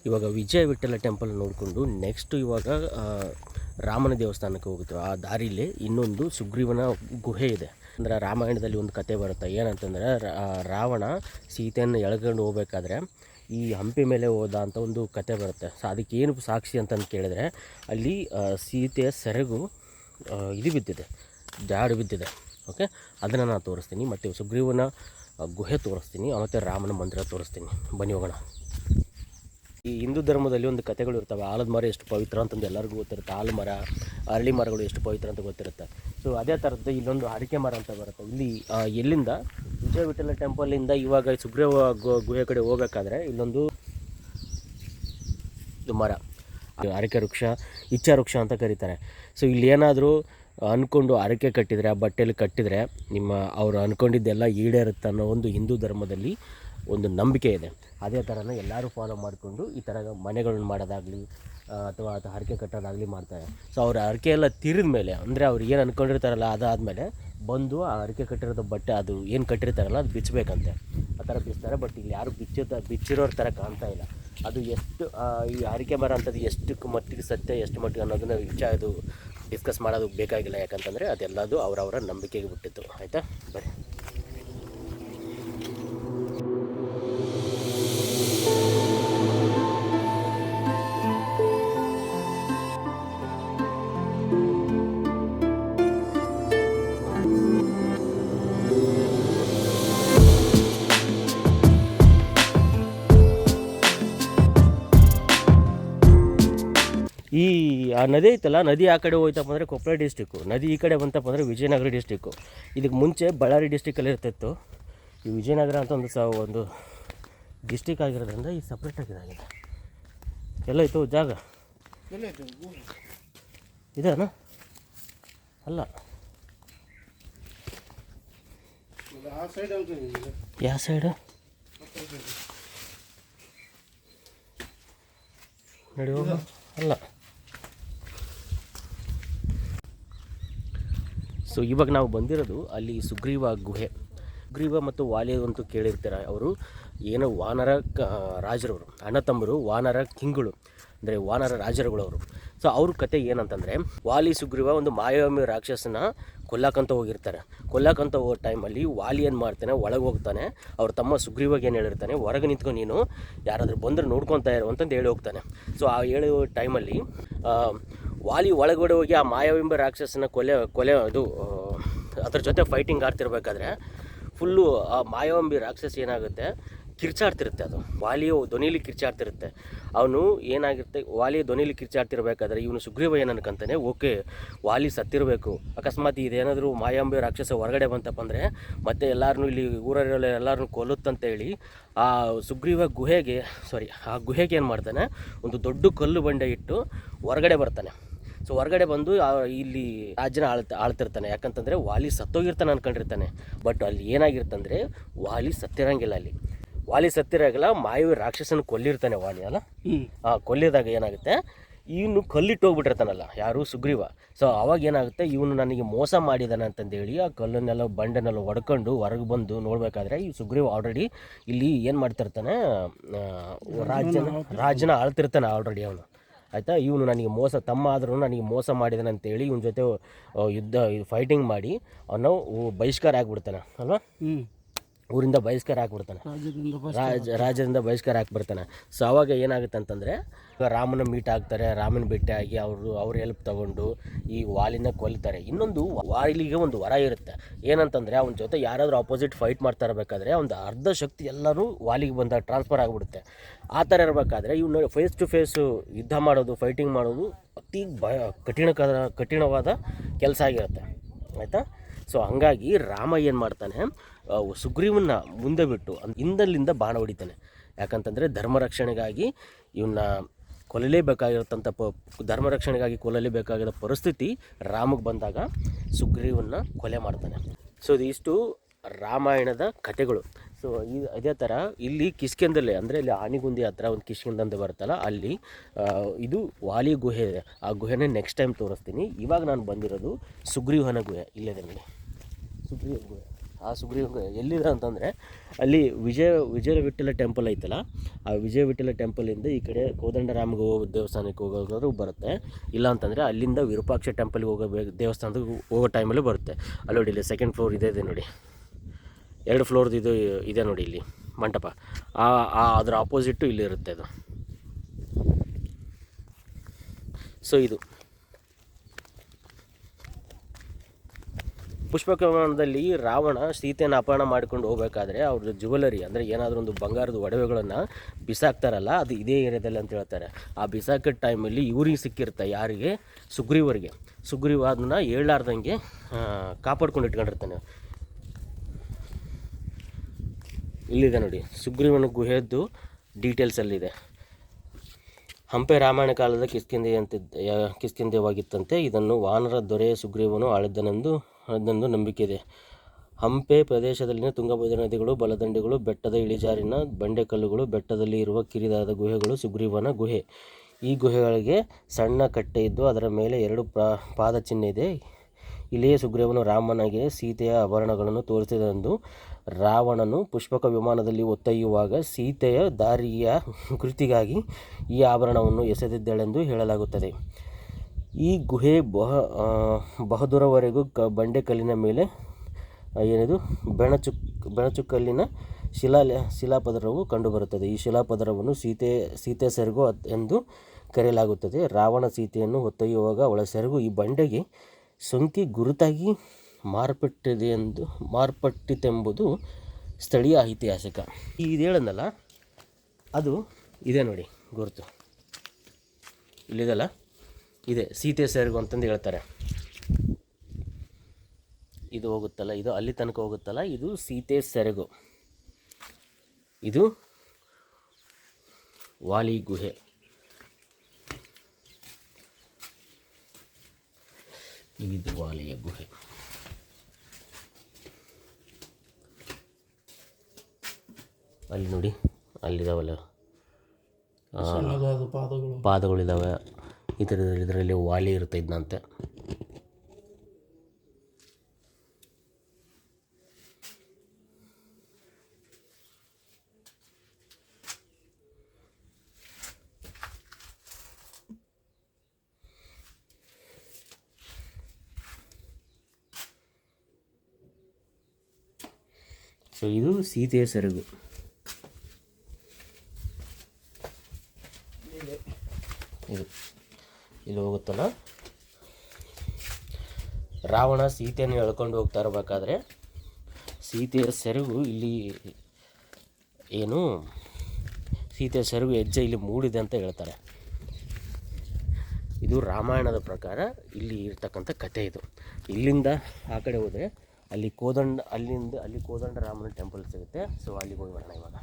ಇವಾಗ ವಿಜಯ ವಿಠ್ಠಲ ಟೆಂಪಲ್ ನೋಡಿಕೊಂಡು ನೆಕ್ಸ್ಟು ಇವಾಗ ರಾಮನ ದೇವಸ್ಥಾನಕ್ಕೆ ಹೋಗ್ತೀವಿ. ಆ ದಾರಿಲಿ ಇನ್ನೊಂದು ಸುಗ್ರೀವನ ಗುಹೆ ಇದೆ. ಅಂದರೆ ರಾಮಾಯಣದಲ್ಲಿ ಒಂದು ಕತೆ ಬರುತ್ತೆ. ಏನಂತಂದರೆ ರಾವಣ ಸೀತೆಯನ್ನು ಎಳ್ಕೊಂಡು ಹೋಗ್ಬೇಕಾದ್ರೆ ಈ ಹಂಪಿ ಮೇಲೆ ಹೋದ ಅಂತ ಒಂದು ಕತೆ ಬರುತ್ತೆ. ಸೊ ಅದಕ್ಕೆ ಏನು ಸಾಕ್ಷಿ ಅಂತಂದು ಕೇಳಿದರೆ ಅಲ್ಲಿ ಸೀತೆಯ ಸೆರಗು ಇದು ಬಿದ್ದಿದೆ, ಜಾಡು ಬಿದ್ದಿದೆ. ಓಕೆ, ಅದನ್ನು ನಾನು ತೋರಿಸ್ತೀನಿ. ಮತ್ತು ಸುಗ್ರೀವನ ಗುಹೆ ತೋರಿಸ್ತೀನಿ, ಮತ್ತು ರಾಮನ ಮಂದಿರ ತೋರಿಸ್ತೀನಿ. ಬನ್ನಿ ಹೋಗೋಣ. ಈ ಹಿಂದೂ ಧರ್ಮದಲ್ಲಿ ಒಂದು ಕಥೆಗಳು ಇರ್ತವೆ. ಆಲದ ಮರ ಎಷ್ಟು ಪವಿತ್ರ ಅಂತಂದು ಎಲ್ಲರಿಗೂ ಗೊತ್ತಿರುತ್ತೆ. ಆಲ ಮರ, ಅರಳಿ ಮರಗಳು ಎಷ್ಟು ಪವಿತ್ರ ಅಂತ ಗೊತ್ತಿರುತ್ತೆ. ಸೊ ಅದೇ ಥರದ್ದು ಇಲ್ಲೊಂದು ಅಡಿಕೆ ಮರ ಅಂತ ಬರುತ್ತೆ. ಇಲ್ಲಿ ಎಲ್ಲಿಂದ ವಿಜಯ ವಿಠ್ಠಲ ಟೆಂಪಲಿಂದ ಇವಾಗ ಸುಗ್ರೀವ ಗುಹೆ ಕಡೆ ಹೋಗಬೇಕಾದ್ರೆ ಇಲ್ಲೊಂದು ಮರ, ಅರಕೆ ವೃಕ್ಷ, ಇಚ್ಛಾ ವೃಕ್ಷ ಅಂತ ಕರೀತಾರೆ. ಸೊ ಇಲ್ಲಿ ಏನಾದರೂ ಅಂದ್ಕೊಂಡು ಅರಕೆ ಕಟ್ಟಿದರೆ, ಆ ಬಟ್ಟೆಯಲ್ಲಿ ಕಟ್ಟಿದರೆ ಅವರು ಅಂದ್ಕೊಂಡಿದ್ದೆಲ್ಲ ಈಡೇರುತ್ತೆ ಅನ್ನೋ ಒಂದು ಹಿಂದೂ ಧರ್ಮದಲ್ಲಿ ಒಂದು ನಂಬಿಕೆ ಇದೆ. ಅದೇ ಥರನೇ ಎಲ್ಲರೂ ಫಾಲೋ ಮಾಡಿಕೊಂಡು ಈ ಥರ ಮನೆಗಳನ್ನ ಮಾಡೋದಾಗಲಿ ಅಥವಾ ಹರಕೆ ಕಟ್ಟೋದಾಗಲಿ ಮಾಡ್ತಾರೆ. ಸೊ ಅವ್ರ ಹರಕೆ ಎಲ್ಲ ತೀರಿದ ಮೇಲೆ, ಅಂದರೆ ಅವ್ರು ಏನು ಅಂದ್ಕೊಂಡಿರ್ತಾರಲ್ಲ ಅದಾದಮೇಲೆ ಬಂದು ಆ ಹರಕೆ ಕಟ್ಟಿರೋದು ಬಟ್ಟೆ ಅದು ಏನು ಕಟ್ಟಿರ್ತಾರಲ್ಲ ಅದು ಬಿಚ್ಚಬೇಕಂತೆ. ಆ ಥರ ಬಿಚ್ತಾರೆ. ಬಟ್ ಇಲ್ಲಿ ಯಾರು ಬಿಚ್ಚಿರೋರ ಥರ ಕಾಣ್ತಾ ಇಲ್ಲ. ಅದು ಎಷ್ಟು ಈ ಹರಕೆ ಮರ ಅಂಥದ್ದು ಎಷ್ಟು ಮಟ್ಟಿಗೆ ಸತ್ಯ, ಎಷ್ಟು ಮಟ್ಟಿಗೆ ಅನ್ನೋದನ್ನ ಇದು ಡಿಸ್ಕಸ್ ಮಾಡೋದು ಬೇಕಾಗಿಲ್ಲ. ಯಾಕಂತಂದರೆ ಅದೆಲ್ಲದು ಅವರವರ ನಂಬಿಕೆಗೆ ಬಿಟ್ಟಿತ್ತು. ಆಯಿತಾ, ಬರೀ ಈ ಆ ನದಿ ಐತಲ್ಲ, ನದಿ ಆ ಕಡೆ ಹೋಯ್ತಪ್ಪ ಅಂದರೆ ಕೊಪ್ಪಳ ಡಿಸ್ಟಿಕ್ಕು, ನದಿ ಈ ಕಡೆ ಬಂತಪ್ಪ ಅಂದರೆ ವಿಜಯನಗರ ಡಿಸ್ಟಿಕ್ಕು. ಇದಕ್ಕೆ ಮುಂಚೆ ಬಳ್ಳಾರಿ ಡಿಸ್ಟಿಕಲ್ಲಿ ಇರ್ತಿತ್ತು. ಈ ವಿಜಯನಗರ ಅಂತ ಒಂದು ಡಿಸ್ಟಿಕ್ ಆಗಿರೋದ್ರಿಂದ ಈ ಸಪ್ರೇಟ್ ಆಗಿದೆ. ಎಲ್ಲ ಇತ್ತು ಜಾಗ ಇದೇನಾ? ಅಲ್ಲ, ಯಾವ ಸೈಡು ನಡಿ ಹೋಗ. ಅಲ್ಲ, ಸೊ ಇವಾಗ ನಾವು ಬಂದಿರೋದು ಅಲ್ಲಿ ಸುಗ್ರೀವ ಗುಹೆ. ಸುಗ್ರೀವ ಮತ್ತು ವಾಲಿ ಅಂತೂ ಕೇಳಿರ್ತಾರೆ. ಅವರು ಏನೋ ವಾನರ ರಾಜರವರು, ಅಣ್ಣ ತಮ್ಮರು, ವಾನರ ಕಿಂಗ್ಗಳು, ಅಂದರೆ ವಾನರ ರಾಜರುಗಳವರು. ಸೊ ಅವ್ರ ಕತೆ ಏನಂತಂದರೆ, ವಾಲಿ ಸುಗ್ರೀವ ಒಂದು ಮಾಯಾವಿ ರಾಕ್ಷಸನ ಕೊಲ್ಲಕ್ಕಂತ ಹೋಗಿರ್ತಾರೆ. ಕೊಲ್ಲಕ್ಕಂತ ಹೋಗೋ ಟೈಮಲ್ಲಿ ವಾಲಿ ಏನು ಮಾಡ್ತಾನೆ, ಒಳಗೆ ಹೋಗ್ತಾನೆ. ಅವ್ರ ತಮ್ಮ ಸುಗ್ರೀವಾಗ ಏನು ಹೇಳಿರ್ತಾನೆ, ಹೊರಗೆ ನಿಂತ್ಕೊಂಡು ನೀನು ಯಾರಾದರೂ ಬಂದರೆ ನೋಡ್ಕೊತಾ ಇರೋ ಅಂತಂದು ಹೇಳಿ ಹೋಗ್ತಾನೆ. ಸೊ ಆ ಹೇಳೋ ಟೈಮಲ್ಲಿ ವಾಲಿ ಒಳಗಡೆ ಹೋಗಿ ಆ ಮಾಯಾವೆಂಬ ರಾಕ್ಷಸನ ಕೊಲೆ ಅದು ಅದ್ರ ಜೊತೆ ಫೈಟಿಂಗ್ ಆಡ್ತಿರ್ಬೇಕಾದ್ರೆ ಫುಲ್ಲು ಆ ಮಾಯಾವಂಬಿ ರಾಕ್ಷಸ ಏನಾಗುತ್ತೆ, ಕಿರ್ಚಾಡ್ತಿರುತ್ತೆ. ಅದು ವಾಲಿಯು ಧ್ವನಿಲಿ ಕಿರ್ಚಾಡ್ತಿರುತ್ತೆ. ಅವನು ಏನಾಗಿರುತ್ತೆ, ವಾಲಿ ಧ್ವನಿಲಿ ಕಿರ್ಚಾಡ್ತಿರ್ಬೇಕಾದ್ರೆ ಇವನು ಸುಗ್ರೀವ ಏನು ಅನ್ಕೊಂತಾನೆ, ಓಕೆ ವಾಲಿ ಸತ್ತಿರಬೇಕು, ಅಕಸ್ಮಾತ್ ಇದೇನಾದರೂ ಮಾಯಾಂಬಿ ರಾಕ್ಷಸ ಹೊರಗಡೆ ಬಂತಪ್ಪ ಅಂದರೆ ಮತ್ತೆ ಎಲ್ಲರನ್ನೂ ಇಲ್ಲಿ ಊರಲ್ಲ ಎಲ್ಲರನ್ನೂ ಕೊಲ್ಲುತ್ತಂತೇಳಿ ಆ ಸುಗ್ರೀವ ಆ ಗುಹೆಗೆ ಏನು ಮಾಡ್ತಾನೆ, ಒಂದು ದೊಡ್ಡ ಕಲ್ಲು ಬಂಡೆ ಇಟ್ಟು ಹೊರಗಡೆ ಬರ್ತಾನೆ. ಸೊ ಹೊರಗಡೆ ಬಂದು ಇಲ್ಲಿ ರಾಜ್ಯನ ಆಳ್ತಿರ್ತಾನೆ. ಯಾಕಂತಂದರೆ ವಾಲಿ ಸತ್ತೋಗಿರ್ತಾನೆ ಅಂದ್ಕೊಂಡಿರ್ತಾನೆ. ಬಟ್ ಅಲ್ಲಿ ಏನಾಗಿರ್ತಂದರೆ ವಾಲಿ ಸತ್ತಿರಂಗಿಲ್ಲ. ಅಲ್ಲಿ ವಾಲಿ ಸತ್ತಿರಾಗಲ್ಲ, ಮಾಯಾವಿ ರಾಕ್ಷಸನ ಕೊಲ್ಲಿರ್ತಾನೆ ವಾಲಿ. ಅಲ್ಲ, ಕೊಲ್ಲಿದಾಗ ಏನಾಗುತ್ತೆ, ಇವನು ಕಲ್ಲಿಟ್ಟು ಹೋಗ್ಬಿಟ್ಟಿರ್ತಾನಲ್ಲ, ಯಾರು ಸುಗ್ರೀವ. ಸೊ ಅವಾಗ ಏನಾಗುತ್ತೆ, ಇವನು ನನಗೆ ಮೋಸ ಮಾಡಿದಾನೆ ಅಂತಂದೇಳಿ ಆ ಕಲ್ಲನ್ನೆಲ್ಲ ಬಂಡೆನೆಲ್ಲ ಹೊಡ್ಕೊಂಡು ಹೊರಗೆ ಬಂದು ನೋಡಬೇಕಾದ್ರೆ ಈ ಸುಗ್ರೀವ ಆಲ್ರೆಡಿ ಇಲ್ಲಿ ಏನು ಮಾಡ್ತಿರ್ತಾನೆ, ರಾಜ್ಯನ ಆಳ್ತಿರ್ತಾನೆ ಆಲ್ರೆಡಿ ಅವನು. ಆಯಿತಾ, ಇವನು ನನಗೆ ತಮ್ಮ ಆದ್ರೂ ನನಗೆ ಮೋಸ ಮಾಡಿದಾನೆ ಅಂತೇಳಿ ಇವನ ಜೊತೆ ಫೈಟಿಂಗ್ ಮಾಡಿ ಅವನು ಬಹಿಷ್ಕಾರ ಆಗಿಬಿಡ್ತಾನೆ ಅಲ್ವಾ, ಊರಿಂದ ಬಹಿಷ್ಕಾರ ಹಾಕ್ಬಿಡ್ತಾನೆ, ರಾಜ್ಯದಿಂದ ಬಹಿಷ್ಕಾರ ಹಾಕ್ಬಿಡ್ತಾನೆ. ಸೊ ಅವಾಗ ಏನಾಗುತ್ತೆ ಅಂತಂದರೆ, ರಾಮನ ಮೀಟ್ ಆಗ್ತಾರೆ. ರಾಮನ ಭೇಟಿಯಾಗಿ ಅವ್ರ ಹೆಲ್ಪ್ ತೊಗೊಂಡು ಈ ವಾಲಿನ ಕೊಲ್ತಾರೆ. ಇನ್ನೊಂದು ವಾಲಿಗೆ ಒಂದು ವರ ಇರುತ್ತೆ. ಏನಂತಂದರೆ, ಅವನ ಜೊತೆ ಯಾರಾದರೂ ಆಪೋಸಿಟ್ ಫೈಟ್ ಮಾಡ್ತಾ ಇರಬೇಕಾದ್ರೆ ಒಂದು ಅರ್ಧ ಶಕ್ತಿ ಎಲ್ಲರೂ ವಾಲಿಗೆ ಬಂದಾಗ ಟ್ರಾನ್ಸ್ಫರ್ ಆಗಿಬಿಡುತ್ತೆ. ಆ ಥರ ಇರಬೇಕಾದ್ರೆ ಇವನು ಫೇಸ್ ಟು ಫೇಸು ಯುದ್ಧ ಮಾಡೋದು, ಫೈಟಿಂಗ್ ಮಾಡೋದು ಅತಿ ಕಠಿಣವಾದ ಕೆಲಸ ಆಗಿರುತ್ತೆ. ಆಯಿತಾ. ಸೊ ಹಾಗಾಗಿ ರಾಮ ಏನು ಮಾಡ್ತಾನೆ, ಸುಗ್ರೀವನ್ನ ಮುಂದೆ ಬಿಟ್ಟು ಹಿಂದಲ್ಲಿಂದ ಬಾಣ ಹೊಡಿತಾನೆ. ಯಾಕಂತಂದರೆ ಧರ್ಮರಕ್ಷಣೆಗಾಗಿ ಇವನ್ನ ಕೊಲ್ಲಲೇಬೇಕಾಗಿರೋ ಪರಿಸ್ಥಿತಿ ರಾಮಗೆ ಬಂದಾಗ ಸುಗ್ರೀವನ್ನ ಕೊಲೆ ಮಾಡ್ತಾನೆ. ಸೊ ಇದಿಷ್ಟು ರಾಮಾಯಣದ ಕಥೆಗಳು. ಸೊ ಅದೇ ಥರ ಇಲ್ಲಿ ಕಿಷ್ಕಿಂಧದಲ್ಲಿ, ಅಂದರೆ ಇಲ್ಲಿ ಆನೆಗುಂದಿ ಹತ್ರ ಒಂದು ಕಿಷ್ಕಿಂಧ ಅಂತ ಬರುತ್ತಲ್ಲ, ಅಲ್ಲಿ ಇದು ವಾಲಿ ಗುಹೆ ಇದೆ. ಆ ಗುಹೆನೇ ನೆಕ್ಸ್ಟ್ ಟೈಮ್ ತೋರಿಸ್ತೀನಿ. ಇವಾಗ ನಾನು ಬಂದಿರೋದು ಸುಗ್ರೀವನ ಗುಹೆ. ಇಲ್ಲೇ ನೋಡಿ, ಸುಗ್ರೀವ ಗುಹೆ. ಆ ಸುಗ್ರೀವ ಎಲ್ಲಿದೆ ಅಂತಂದರೆ ಅಲ್ಲಿ ವಿಜಯ ವಿಠ್ಠಲ ಟೆಂಪಲ್ ಐತಲ್ಲ, ಆ ವಿಜಯ ವಿಠ್ಠಲ ಟೆಂಪಲಿಂದ ಈ ಕಡೆ ಕೋದಂಡರಾಮ್ಗೆ ಹೋಗೋ ದೇವಸ್ಥಾನಕ್ಕೆ ಹೋಗೋದು ಬರುತ್ತೆ. ಇಲ್ಲ ಅಂತಂದರೆ ಅಲ್ಲಿಂದ ವಿರೂಪಾಕ್ಷ ಟೆಂಪಲ್ಗೆ ದೇವಸ್ಥಾನದ ಹೋಗೋ ಟೈಮಲ್ಲೂ ಬರುತ್ತೆ. ಅಲ್ಲಿ ನೋಡಿ, ಇಲ್ಲಿ ಸೆಕೆಂಡ್ ಫ್ಲೋರ್ ಇದೆ ನೋಡಿ, 2 ಫ್ಲೋರ್ದು ಇದು ಇದೆ ನೋಡಿ ಇಲ್ಲಿ ಮಂಟಪ. ಅದರ ಆಪೋಸಿಟ್ಟು ಇಲ್ಲಿ ಇರುತ್ತೆ ಅದು. ಸೊ ಇದು ಪುಷ್ಪಕ ವಿಮಾನದಲ್ಲಿ ರಾವಣ ಸೀತೆಯನ್ನು ಅಪಹರಣ ಮಾಡ್ಕೊಂಡು ಹೋಗ್ಬೇಕಾದ್ರೆ ಅವ್ರದ್ದು ಜ್ಯುವೆಲರಿ ಅಂದರೆ ಏನಾದರೂ ಒಂದು ಬಂಗಾರದ ಒಡವೆಗಳನ್ನು ಬಿಸಾಕ್ತಾರಲ್ಲ, ಅದು ಇದೇ ಏರಿಯಾದಲ್ಲಿ ಅಂತ ಹೇಳ್ತಾರೆ. ಆ ಬಿಸಾಕಿದ ಟೈಮಲ್ಲಿ ಇವ್ರಿಗೆ ಸಿಕ್ಕಿರುತ್ತೆ, ಯಾರಿಗೆ? ಸುಗ್ರೀವರಿಗೆ. ಸುಗ್ರೀವ ಅದನ್ನು ಹೇಳಲಾರ್ದಂಗೆ ಕಾಪಾಡ್ಕೊಂಡು ಇಟ್ಕೊಂಡಿರ್ತಾನೆ. ಇಲ್ಲಿದೆ ನೋಡಿ, ಸುಗ್ರೀವನ ಗುಹೆದ್ದು ಡೀಟೇಲ್ಸಲ್ಲಿದೆ. ಹಂಪೆ ರಾಮಾಯಣ ಕಾಲದ ಕಿಷ್ಕಿಂಧೆವಾಗಿತ್ತಂತೆ. ಇದನ್ನು ವಾನರ ದೊರೆ ಸುಗ್ರೀವನು ಆಳಿದ್ದನೆಂದು ನಂಬಿಕೆ ಇದೆ. ಹಂಪೆ ಪ್ರದೇಶದಲ್ಲಿನ ತುಂಗಭದ್ರಾ ನದಿಗಳು, ಬಲದಂಡೆಗಳು, ಬೆಟ್ಟದ ಇಳಿಜಾರಿನ ಬಂಡೆಕಲ್ಲುಗಳು, ಬೆಟ್ಟದಲ್ಲಿ ಇರುವ ಕಿರಿದಾದ ಗುಹೆಗಳು ಸುಗ್ರೀವನ ಗುಹೆ. ಈ ಗುಹೆಗಳಿಗೆ ಸಣ್ಣ ಕಟ್ಟೆ ಇದ್ದು ಅದರ ಮೇಲೆ 2 ಪಾದಚಿಹ್ನೆ ಇದೆ. ಇಲ್ಲಿಯೇ ಸುಗ್ರೀವನು ರಾಮನಿಗೆ ಸೀತೆಯ ಆಭರಣಗಳನ್ನು ತೋರಿಸಿದೆಂದು ರಾವಣನು ಪುಷ್ಪಕ ವಿಮಾನದಲ್ಲಿ ಹೊತ್ತೊಯ್ಯುವಾಗ ಸೀತೆಯ ದಾರಿಯ ಗುರುತಿಗಾಗಿ ಈ ಆಭರಣವನ್ನು ಎಸೆದಿದ್ದಳೆಂದು ಹೇಳಲಾಗುತ್ತದೆ. ಈ ಗುಹೆ ಬಹುದೂರವರೆಗೂ ಬಂಡೆಕಲ್ಲಿನ ಮೇಲೆ ಬೆಣಚುಕಲ್ಲಿನ ಶಿಲಾಪದರವು ಕಂಡುಬರುತ್ತದೆ. ಈ ಶಿಲಾಪದರವನ್ನು ಸೀತೆ ಸೆರಗು ಎಂದು ಕರೆಯಲಾಗುತ್ತದೆ. ರಾವಣ ಸೀತೆಯನ್ನು ಹೊತ್ತೊಯ್ಯುವಾಗ ಅವಳ ಸೆರಗು ಈ ಬಂಡೆಗೆ ಸೋಂಕಿ ಗುರುತಾಗಿ ಮಾರ್ಪಟ್ಟಿತೆಂಬುದು ಸ್ಥಳೀಯ ಐತಿಹಾಸಿಕ. ಇದು ಹೇಳಂದಲ್ಲ, ಅದು ಇದೆ ನೋಡಿ ಗುರುತು, ಇಲ್ಲಿದೆಲ್ಲ ಇದೆ, ಸೀತೆ ಸೆರಗು ಅಂತಂದು ಹೇಳ್ತಾರೆ. ಇದು ಹೋಗುತ್ತಲ್ಲ, ಇದು ಅಲ್ಲಿ ತನಕ ಹೋಗುತ್ತಲ್ಲ, ಇದು ಸೀತೆ ಸೆರಗು. ಇದು ವಾಲಿ ಗುಹೆ. ಇದು ವಾಲಿಯ ಗುಹೆ. ಅಲ್ಲಿ ನೋಡಿ, ಅಲ್ಲಿದ್ದಾವಲ್ಲ ಪಾದಗಳಿದ್ದಾವೆ. ಇದರಲ್ಲಿ ವಾಲಿ ಇರುತ್ತೆ ಇದ್ನಂತೆ. ಸೊ ಇದು ಸೀತೆಯ ಸೆರಗು. ಇದು ಇಲ್ಲಿ ಹೋಗುತ್ತಲ್ಲ, ರಾವಣ ಸೀತೆಯನ್ನು ಎಳ್ಕೊಂಡು ಹೋಗ್ತಾ ಇರಬೇಕಾದ್ರೆ ಸೀತೆಯ ಸೆರಗು ಇಲ್ಲಿ ಏನು ಸೀತೆಯ ಸೆರಗು ಹೆಜ್ಜೆ ಇಲ್ಲಿ ಮೂಡಿದೆ ಅಂತ ಹೇಳ್ತಾರೆ. ಇದು ರಾಮಾಯಣದ ಪ್ರಕಾರ ಇಲ್ಲಿ ಇರ್ತಕ್ಕಂಥ ಕಥೆ ಇದು. ಇಲ್ಲಿಂದ ಆ ಕಡೆ ಹೋದರೆ ಅಲ್ಲಿ ಕೋದಂಡ ರಾಮನ ಟೆಂಪಲ್ ಸಿಗುತ್ತೆ. ಸೊ ಅಲ್ಲಿಗೆ ಹೋಗಿ ಬರೋಣ ಇವಾಗ.